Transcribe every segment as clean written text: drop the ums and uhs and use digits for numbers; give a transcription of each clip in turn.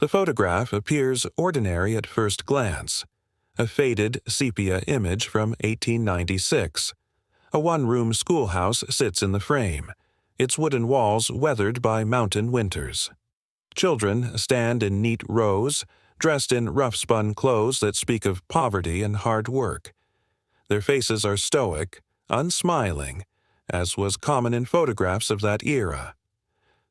The photograph appears ordinary at first glance. A faded sepia image from 1896. A one-room schoolhouse sits in the frame, its wooden walls weathered by mountain winters. Children stand in neat rows, dressed in rough-spun clothes that speak of poverty and hard work. Their faces are stoic, unsmiling, as was common in photographs of that era.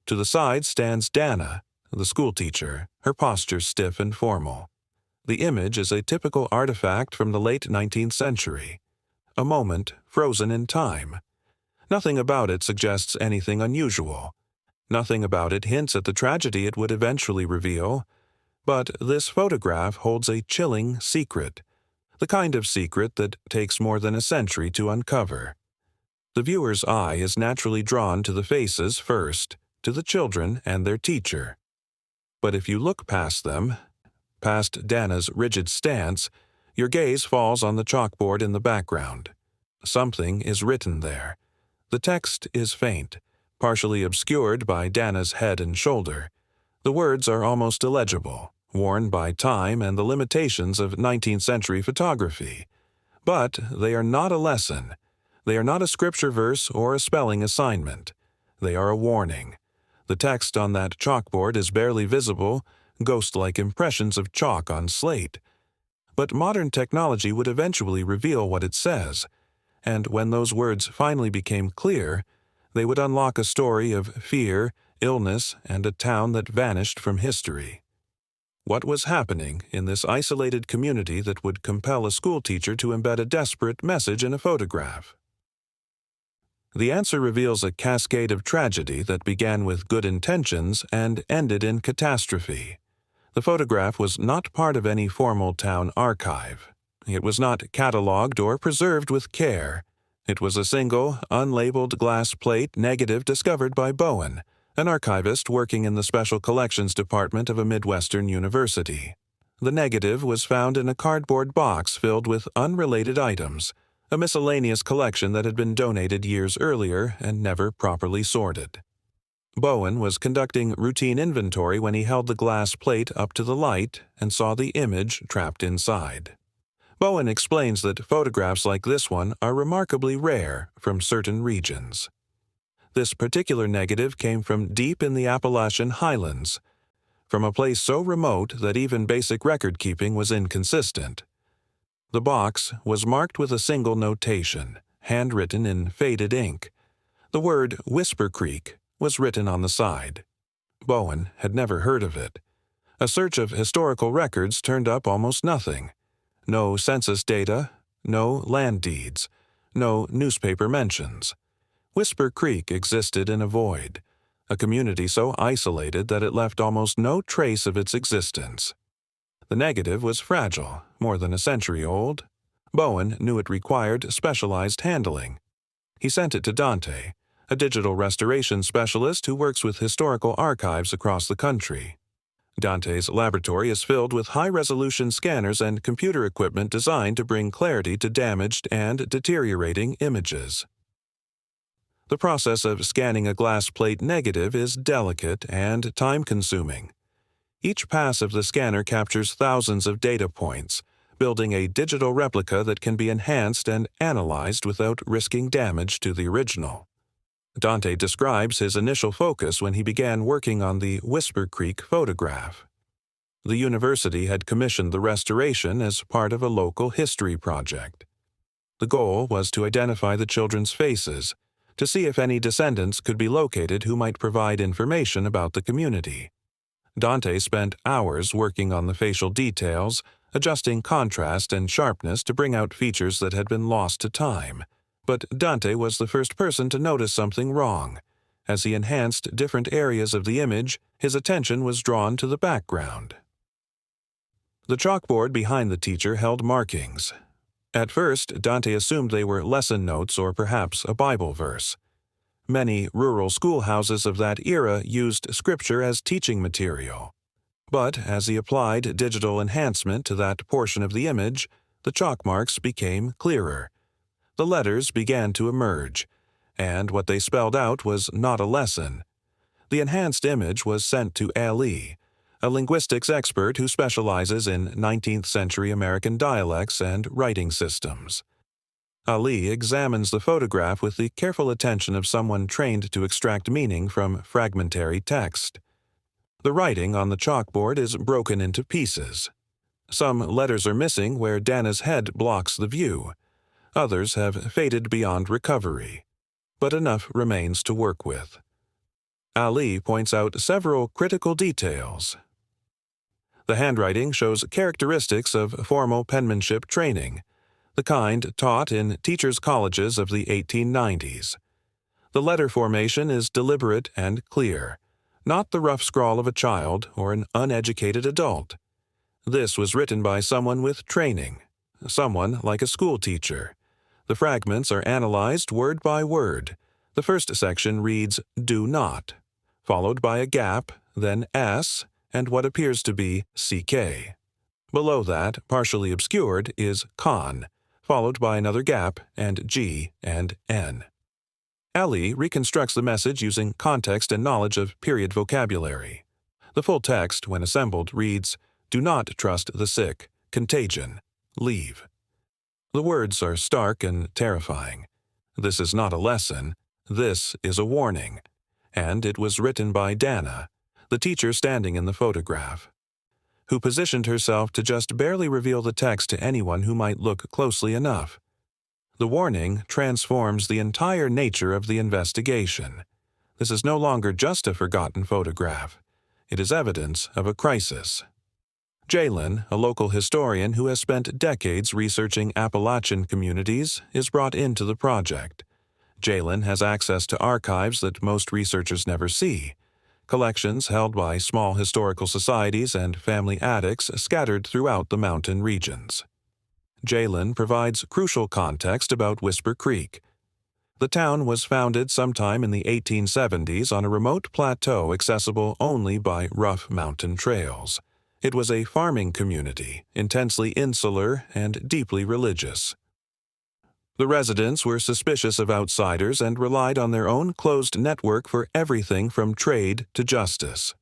To the side stands Danna, the schoolteacher, her posture stiff and formal. The image is a typical artifact from the late 19th century, a moment frozen in time. Nothing about it suggests anything unusual. Nothing about it hints at the tragedy it would eventually reveal. But this photograph holds a chilling secret, the kind of secret that takes more than a century to uncover. The viewer's eye is naturally drawn to the faces first, to the children and their teacher. But if you look past them, past Danna's rigid stance, your gaze falls on the chalkboard in the background. Something is written there. The text is faint, partially obscured by Danna's head and shoulder. The words are almost illegible, worn by time and the limitations of 19th-century photography. But they are not a lesson. They are not a scripture verse or a spelling assignment. They are a warning. The text on that chalkboard is barely visible, ghost-like impressions of chalk on slate. But modern technology would eventually reveal what it says, and when those words finally became clear, they would unlock a story of fear, illness, and a town that vanished from history. What was happening in this isolated community that would compel a schoolteacher to embed a desperate message in a photograph? The answer reveals a cascade of tragedy that began with good intentions and ended in catastrophe. The photograph was not part of any formal town archive. It was not catalogued or preserved with care. It was a single, unlabeled glass plate negative discovered by Bowen, an archivist working in the Special Collections Department of a Midwestern university. The negative was found in a cardboard box filled with unrelated items, a miscellaneous collection that had been donated years earlier and never properly sorted. Bowen was conducting routine inventory when he held the glass plate up to the light and saw the image trapped inside. Bowen explains that photographs like this one are remarkably rare from certain regions. This particular negative came from deep in the Appalachian Highlands, from a place so remote that even basic record-keeping was inconsistent. The box was marked with a single notation, handwritten in faded ink. The word Whisper Creek was written on the side. Bowen had never heard of it. A search of historical records turned up almost nothing. No census data, no land deeds, no newspaper mentions. Whisper Creek existed in a void, a community so isolated that it left almost no trace of its existence. The negative was fragile, more than a century old. Bowen knew it required specialized handling. He sent it to Dante, a digital restoration specialist who works with historical archives across the country. Dante's laboratory is filled with high-resolution scanners and computer equipment designed to bring clarity to damaged and deteriorating images. The process of scanning a glass plate negative is delicate and time-consuming. Each pass of the scanner captures thousands of data points, building a digital replica that can be enhanced and analyzed without risking damage to the original. Dante describes his initial focus when he began working on the Whisper Creek photograph. The university had commissioned the restoration as part of a local history project. The goal was to identify the children's faces, to see if any descendants could be located who might provide information about the community. Dante spent hours working on the facial details, adjusting contrast and sharpness to bring out features that had been lost to time. But Dante was the first person to notice something wrong. As he enhanced different areas of the image, his attention was drawn to the background. The chalkboard behind the teacher held markings. At first, Dante assumed they were lesson notes or perhaps a Bible verse. Many rural schoolhouses of that era used scripture as teaching material. But as he applied digital enhancement to that portion of the image, the chalk marks became clearer. The letters began to emerge, and what they spelled out was not a lesson. The enhanced image was sent to Ali, a linguistics expert who specializes in 19th-century American dialects and writing systems. Ali examines the photograph with the careful attention of someone trained to extract meaning from fragmentary text. The writing on the chalkboard is broken into pieces. Some letters are missing where Danna's head blocks the view. Others have faded beyond recovery, but enough remains to work with. Ali points out several critical details. The handwriting shows characteristics of formal penmanship training, the kind taught in teachers' colleges of the 1890s. The letter formation is deliberate and clear, not the rough scrawl of a child or an uneducated adult. This was written by someone with training, someone like a schoolteacher. The fragments are analyzed word by word. The first section reads, "Do not," followed by a gap, then S, and what appears to be CK. Below that, partially obscured, is con, followed by another gap, and G and N. Ali reconstructs the message using context and knowledge of period vocabulary. The full text, when assembled, reads, "Do not trust the sick. Contagion. Leave." The words are stark and terrifying. This is not a lesson. This is a warning. And it was written by Danna, the teacher standing in the photograph, who positioned herself to just barely reveal the text to anyone who might look closely enough. The warning transforms the entire nature of the investigation. This is no longer just a forgotten photograph. It is evidence of a crisis. Jalen, a local historian who has spent decades researching Appalachian communities, is brought into the project. Jalen has access to archives that most researchers never see, collections held by small historical societies and family attics scattered throughout the mountain regions. Jalen provides crucial context about Whisper Creek. The town was founded sometime in the 1870s on a remote plateau accessible only by rough mountain trails. It was a farming community, intensely insular and deeply religious. The residents were suspicious of outsiders and relied on their own closed network for everything from trade to justice.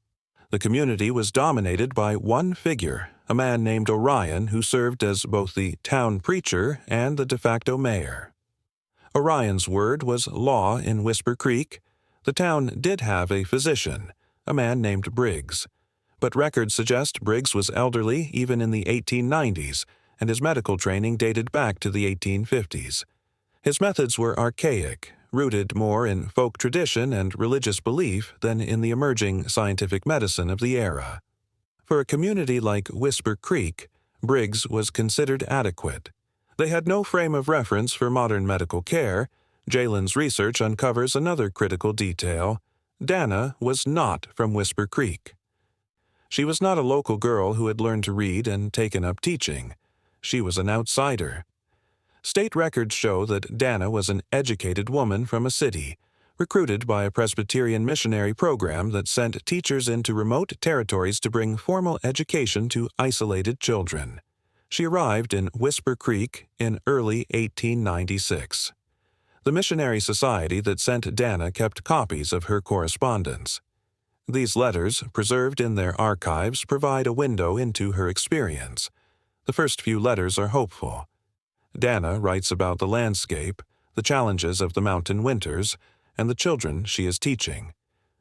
The community was dominated by one figure, a man named Orion who served as both the town preacher and the de facto mayor. Orion's word was law in Whisper Creek. The town did have a physician, a man named Briggs, but records suggest Briggs was elderly even in the 1890s, and his medical training dated back to the 1850s. His methods were archaic, rooted more in folk tradition and religious belief than in the emerging scientific medicine of the era. For a community like Whisper Creek, Briggs was considered adequate. They had no frame of reference for modern medical care. Jalen's research uncovers another critical detail. Danna was not from Whisper Creek. She was not a local girl who had learned to read and taken up teaching. She was an outsider. State records show that Danna was an educated woman from a city, recruited by a Presbyterian missionary program that sent teachers into remote territories to bring formal education to isolated children. She arrived in Whisper Creek in early 1896. The missionary society that sent Danna kept copies of her correspondence. These letters, preserved in their archives, provide a window into her experience. The first few letters are hopeful. Danna writes about the landscape, the challenges of the mountain winters, and the children she is teaching.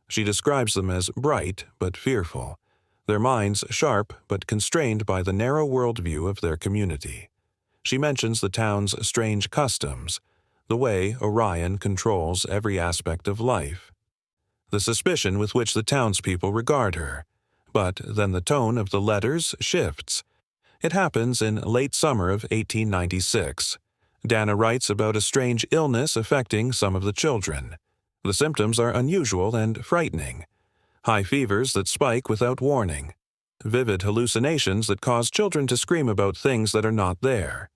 She describes them as bright but fearful, their minds sharp but constrained by the narrow worldview of their community. She mentions the town's strange customs, the way Orion controls every aspect of life, the suspicion with which the townspeople regard her. But then the tone of the letters shifts. It happens in late summer of 1896. Danna writes about a strange illness affecting some of the children. The symptoms are unusual and frightening. High fevers that spike without warning. Vivid hallucinations that cause children to scream about things that are not there.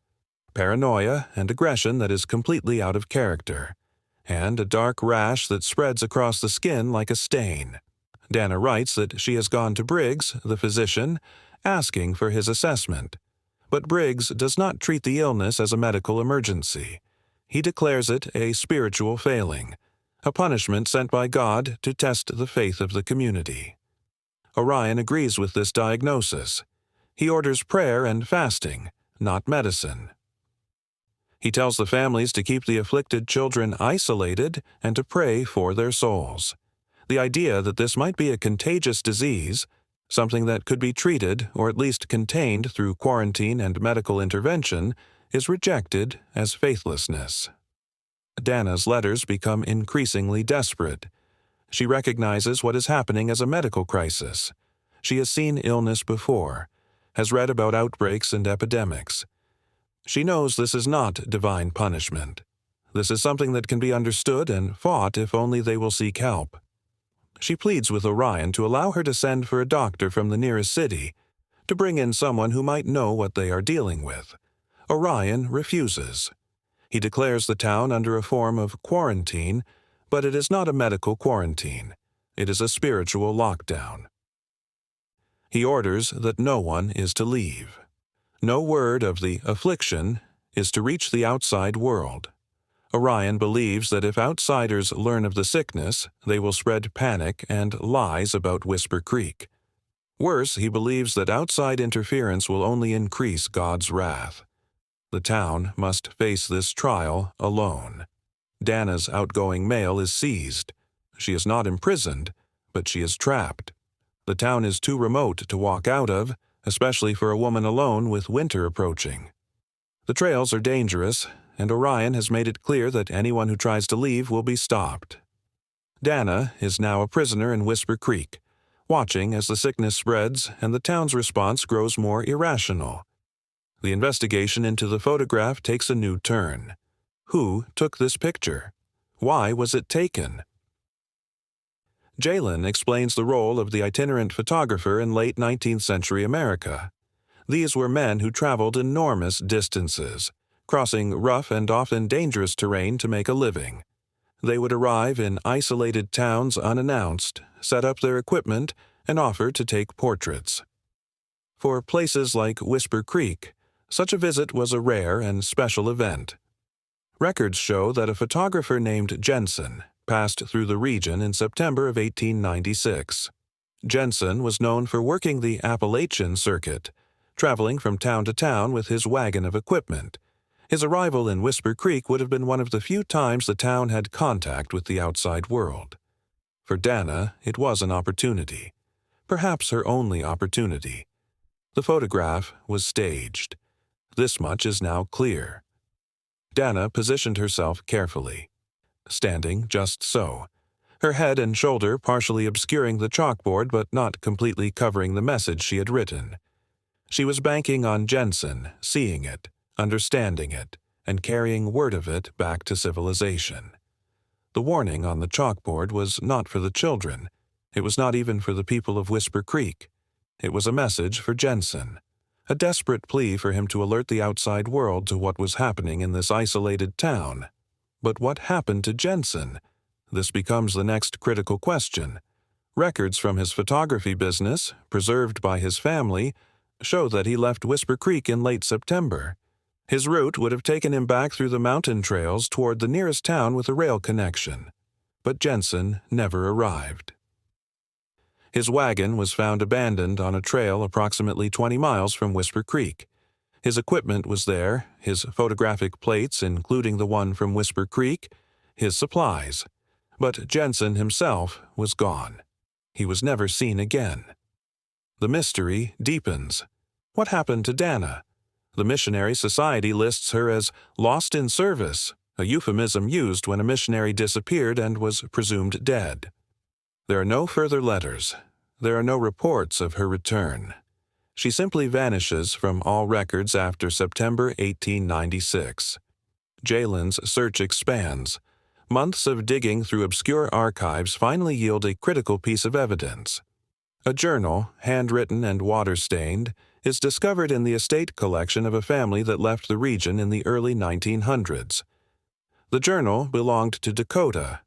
Paranoia and aggression that is completely out of character. And a dark rash that spreads across the skin like a stain. Danna writes that she has gone to Briggs, the physician, asking for his assessment. But Briggs does not treat the illness as a medical emergency. He declares it a spiritual failing, a punishment sent by God to test the faith of the community. Orion agrees with this diagnosis. He orders prayer and fasting, not medicine. He tells the families to keep the afflicted children isolated and to pray for their souls. The idea that this might be a contagious disease, something that could be treated or at least contained through quarantine and medical intervention, is rejected as faithlessness. Danna's letters become increasingly desperate. She recognizes what is happening as a medical crisis. She has seen illness before, has read about outbreaks and epidemics. She knows this is not divine punishment. This is something that can be understood and fought if only they will seek help. She pleads with Orion to allow her to send for a doctor from the nearest city, to bring in someone who might know what they are dealing with. Orion refuses. He declares the town under a form of quarantine, but it is not a medical quarantine. It is a spiritual lockdown. He orders that no one is to leave. No word of the affliction is to reach the outside world. Orion believes that if outsiders learn of the sickness, they will spread panic and lies about Whisper Creek. Worse, he believes that outside interference will only increase God's wrath. The town must face this trial alone. Danna's outgoing mail is seized. She is not imprisoned, but she is trapped. The town is too remote to walk out of, especially for a woman alone with winter approaching. The trails are dangerous, and Orion has made it clear that anyone who tries to leave will be stopped. Danna is now a prisoner in Whisper Creek, watching as the sickness spreads and the town's response grows more irrational. The investigation into the photograph takes a new turn. Who took this picture? Why was it taken? Jalen explains the role of the itinerant photographer in late 19th century America. These were men who traveled enormous distances, crossing rough and often dangerous terrain to make a living. They would arrive in isolated towns unannounced, set up their equipment, and offer to take portraits. For places like Whisper Creek, such a visit was a rare and special event. Records show that a photographer named Jensen passed through the region in September of 1896. Jensen was known for working the Appalachian circuit, traveling from town to town with his wagon of equipment. His arrival in Whisper Creek would have been one of the few times the town had contact with the outside world. For Danna, it was an opportunity, perhaps her only opportunity. The photograph was staged. This much is now clear. Danna positioned herself carefully, standing just so, her head and shoulder partially obscuring the chalkboard but not completely covering the message she had written. She was banking on Jensen seeing it, understanding it, and carrying word of it back to civilization. The warning on the chalkboard was not for the children. It was not even for the people of Whisper Creek. It was a message for Jensen, a desperate plea for him to alert the outside world to what was happening in this isolated town. But what happened to Jensen? This becomes the next critical question. Records from his photography business, preserved by his family, show that he left Whisper Creek in late September. His route would have taken him back through the mountain trails toward the nearest town with a rail connection. But Jensen never arrived. His wagon was found abandoned on a trail approximately 20 miles from Whisper Creek. His equipment was there, his photographic plates, including the one from Whisper Creek, his supplies. But Jensen himself was gone. He was never seen again. The mystery deepens. What happened to Danna? The Missionary Society lists her as lost in service, a euphemism used when a missionary disappeared and was presumed dead. There are no further letters. There are no reports of her return. She simply vanishes from all records after September 1896. Jalen's search expands. Months of digging through obscure archives finally yield a critical piece of evidence. A journal, handwritten and water-stained, is discovered in the estate collection of a family that left the region in the early 1900s. The journal belonged to Dakota,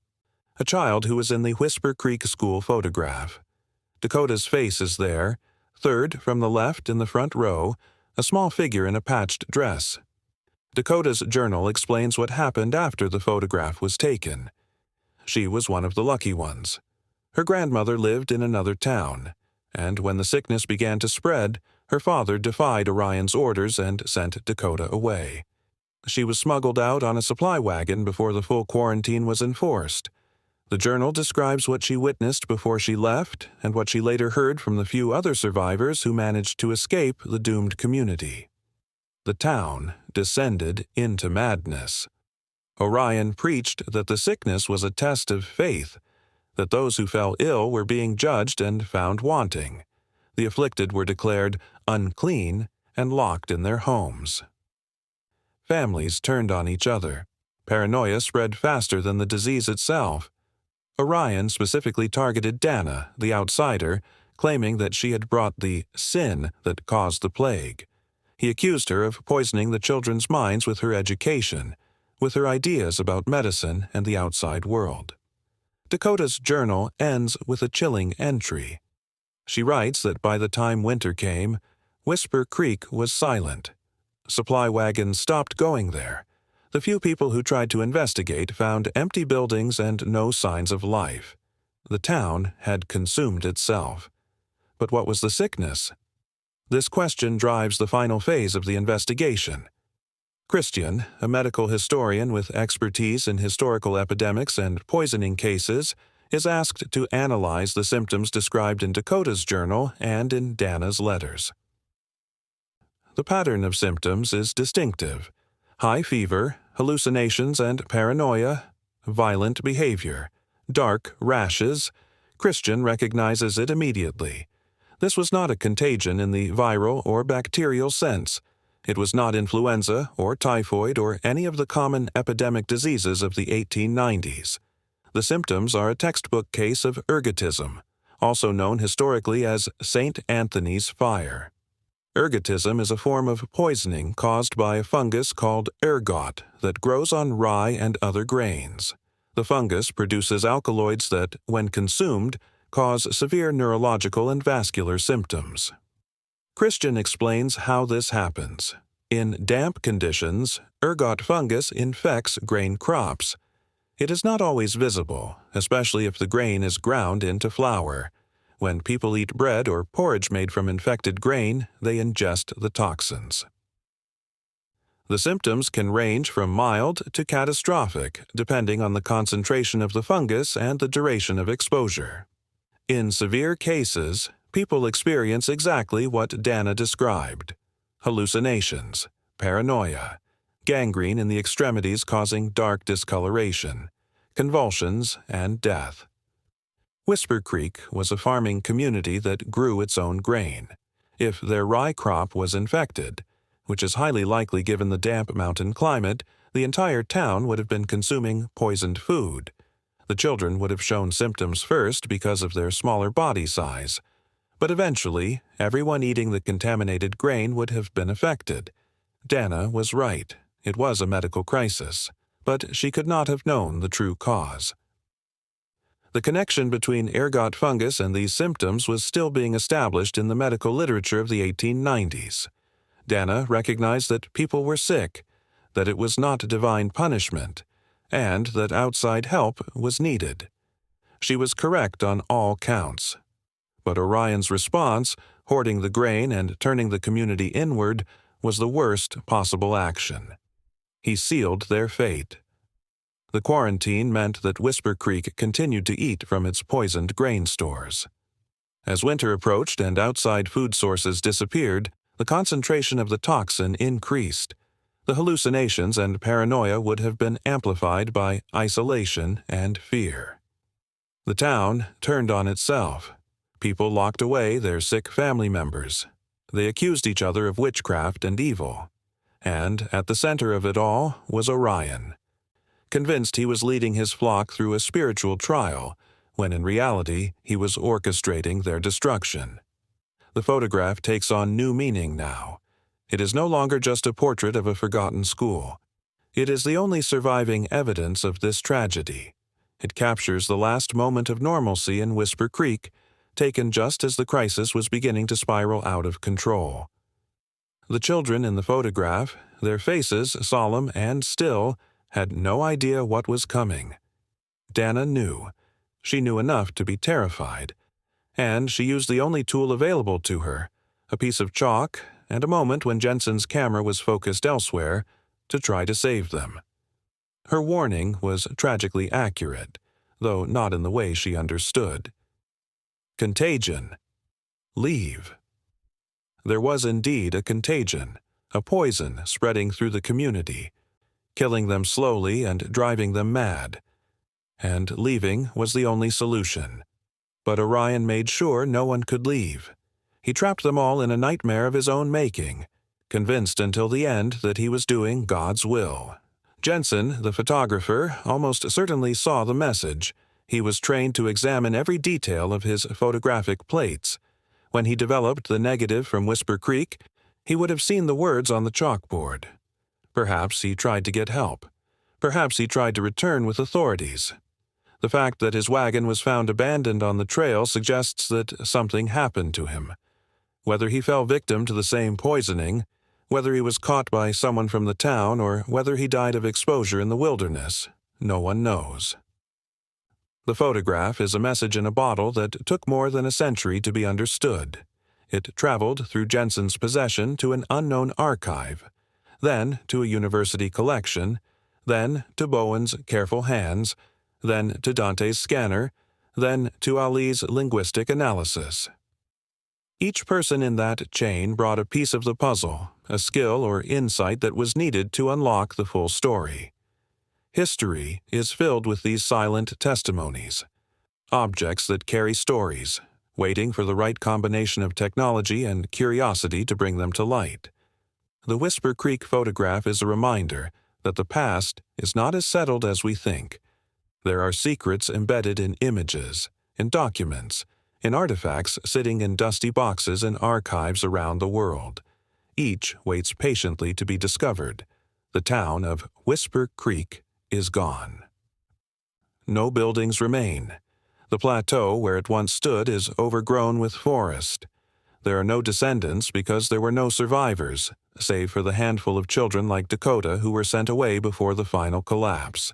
a child who was in the Whisper Creek school photograph. Dakota's face is there, third from the left in the front row, a small figure in a patched dress. Dakota's journal explains what happened after the photograph was taken. She was one of the lucky ones. Her grandmother lived in another town, and when the sickness began to spread, her father defied Orion's orders and sent Dakota away. She was smuggled out on a supply wagon before the full quarantine was enforced. The journal describes what she witnessed before she left and what she later heard from the few other survivors who managed to escape the doomed community. The town descended into madness. Orion preached that the sickness was a test of faith, that those who fell ill were being judged and found wanting. The afflicted were declared unclean and locked in their homes. Families turned on each other. Paranoia spread faster than the disease itself. Orion specifically targeted Danna, the outsider, claiming that she had brought the sin that caused the plague. He accused her of poisoning the children's minds with her education, with her ideas about medicine and the outside world. Dakota's journal ends with a chilling entry. She writes that by the time winter came, Whisper Creek was silent. Supply wagons stopped going there. The few people who tried to investigate found empty buildings and no signs of life. The town had consumed itself. But what was the sickness? This question drives the final phase of the investigation. Christian, a medical historian with expertise in historical epidemics and poisoning cases, is asked to analyze the symptoms described in Dakota's journal and in Danna's letters. The pattern of symptoms is distinctive: high fever, hallucinations and paranoia, violent behavior, dark rashes. Christian recognizes it immediately. This was not a contagion in the viral or bacterial sense. It was not influenza or typhoid or any of the common epidemic diseases of the 1890s. The symptoms are a textbook case of ergotism, also known historically as St. Anthony's fire. Ergotism is a form of poisoning caused by a fungus called ergot that grows on rye and other grains. The fungus produces alkaloids that, when consumed, cause severe neurological and vascular symptoms. Christian explains how this happens. In damp conditions, ergot fungus infects grain crops. It is not always visible, especially if the grain is ground into flour. When people eat bread or porridge made from infected grain, they ingest the toxins. The symptoms can range from mild to catastrophic, depending on the concentration of the fungus and the duration of exposure. In severe cases, people experience exactly what Danna described: hallucinations, paranoia, gangrene in the extremities causing dark discoloration, convulsions, and death. Whisper Creek was a farming community that grew its own grain. If their rye crop was infected, which is highly likely given the damp mountain climate, the entire town would have been consuming poisoned food. The children would have shown symptoms first because of their smaller body size. But eventually, everyone eating the contaminated grain would have been affected. Danna was right. It was a medical crisis. But she could not have known the true cause. The connection between ergot fungus and these symptoms was still being established in the medical literature of the 1890s. Danna recognized that people were sick, that it was not divine punishment, and that outside help was needed. She was correct on all counts. But Orion's response, hoarding the grain and turning the community inward, was the worst possible action. He sealed their fate. The quarantine meant that Whisper Creek continued to eat from its poisoned grain stores. As winter approached and outside food sources disappeared, the concentration of the toxin increased. The hallucinations and paranoia would have been amplified by isolation and fear. The town turned on itself. People locked away their sick family members. They accused each other of witchcraft and evil. And at the center of it all was Orion, convinced he was leading his flock through a spiritual trial, when in reality he was orchestrating their destruction. The photograph takes on new meaning now. It is no longer just a portrait of a forgotten school. It is the only surviving evidence of this tragedy. It captures the last moment of normalcy in Whisper Creek, taken just as the crisis was beginning to spiral out of control. The children in the photograph, their faces solemn and still, had no idea what was coming. Danna knew. She knew enough to be terrified, And she used the only tool available to her, a piece of chalk and a moment when Jensen's camera was focused elsewhere, to try to save them. Her warning was tragically accurate, though not in the way she understood. Contagion. Leave. There was indeed a contagion, a poison spreading through the community, killing them slowly and driving them mad. And leaving was the only solution. But Orion made sure no one could leave. He trapped them all in a nightmare of his own making, convinced until the end that he was doing God's will. Jensen, the photographer, almost certainly saw the message. He was trained to examine every detail of his photographic plates. When he developed the negative from Whisper Creek, he would have seen the words on the chalkboard. Perhaps he tried to get help. Perhaps he tried to return with authorities. The fact that his wagon was found abandoned on the trail suggests that something happened to him. Whether he fell victim to the same poisoning, whether he was caught by someone from the town, or whether he died of exposure in the wilderness, no one knows. The photograph is a message in a bottle that took more than a century to be understood. It traveled through Jensen's possession to an unknown archive, then to a university collection, then to Bowen's careful hands, then to Dante's scanner, then to Ali's linguistic analysis. Each person in that chain brought a piece of the puzzle, a skill or insight that was needed to unlock the full story. History is filled with these silent testimonies, objects that carry stories, waiting for the right combination of technology and curiosity to bring them to light. The Whisper Creek photograph is a reminder that the past is not as settled as we think. There are secrets embedded in images, in documents, in artifacts sitting in dusty boxes in archives around the world. Each waits patiently to be discovered. The town of Whisper Creek is gone. No buildings remain. The plateau where it once stood is overgrown with forest. There are no descendants because there were no survivors, save for the handful of children like Dakota who were sent away before the final collapse.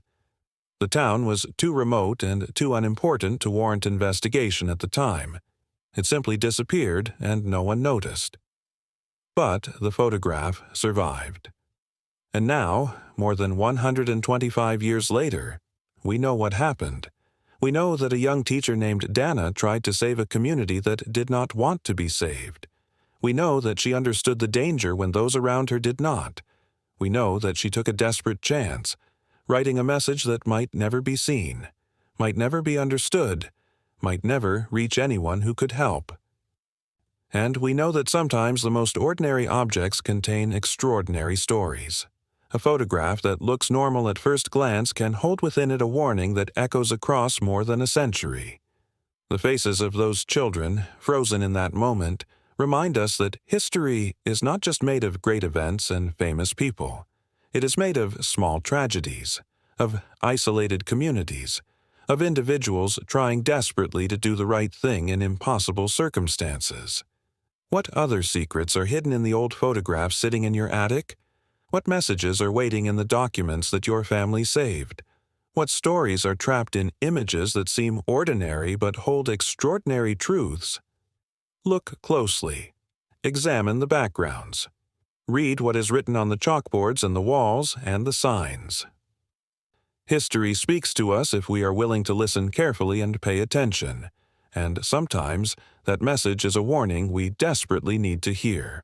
The town was too remote and too unimportant to warrant investigation at the time. It simply disappeared and no one noticed. But the photograph survived. And now, more than 125 years later, we know what happened. We know that a young teacher named Danna tried to save a community that did not want to be saved. We know that she understood the danger when those around her did not. We know that she took a desperate chance, writing a message that might never be seen, might never be understood, might never reach anyone who could help. And we know that sometimes the most ordinary objects contain extraordinary stories. A photograph that looks normal at first glance can hold within it a warning that echoes across more than a century. The faces of those children, frozen in that moment, remind us that history is not just made of great events and famous people. It is made of small tragedies, of isolated communities, of individuals trying desperately to do the right thing in impossible circumstances. What other secrets are hidden in the old photographs sitting in your attic? What messages are waiting in the documents that your family saved? What stories are trapped in images that seem ordinary but hold extraordinary truths? Look closely. Examine the backgrounds. Read what is written on the chalkboards and the walls and the signs. History speaks to us if we are willing to listen carefully and pay attention, and sometimes that message is a warning we desperately need to hear.